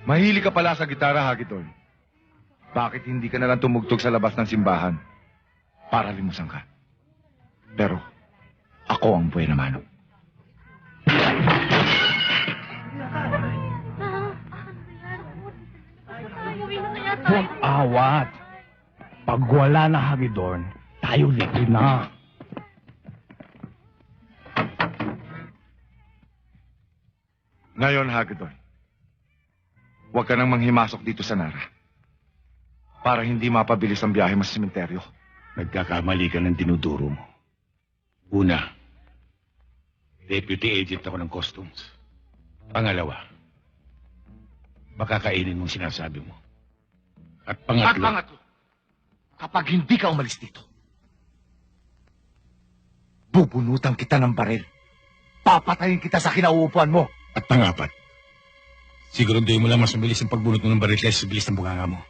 Mahilig ka pala sa gitara, Hagidorn. Bakit hindi ka nalang tumugtog sa labas ng simbahan? Para limusan ka. Pero, ako ang buhay na mano. Huwag awat. Pag wala na Hagidorn, tayo libre na. Ngayon, Hagidorn, huwag ka nang manghimasok dito sa Nara. Para hindi mapabilis ang biyahe mo sa sementeryo. Nagkakamali ka ng dinuduro mo. Una, deputy agent ako ng customs. Pangalawa, baka kainin mong sinasabi mo. At pangatlo, Kapag hindi ka umalis dito, bubunutan kita ng baril. Papatayin kita sa kinauupuan mo. At pangapat, siguro hindi mo lang mas mabilis ang pagbunot mo ng baril kaysa sa bilis ng bunganga mo.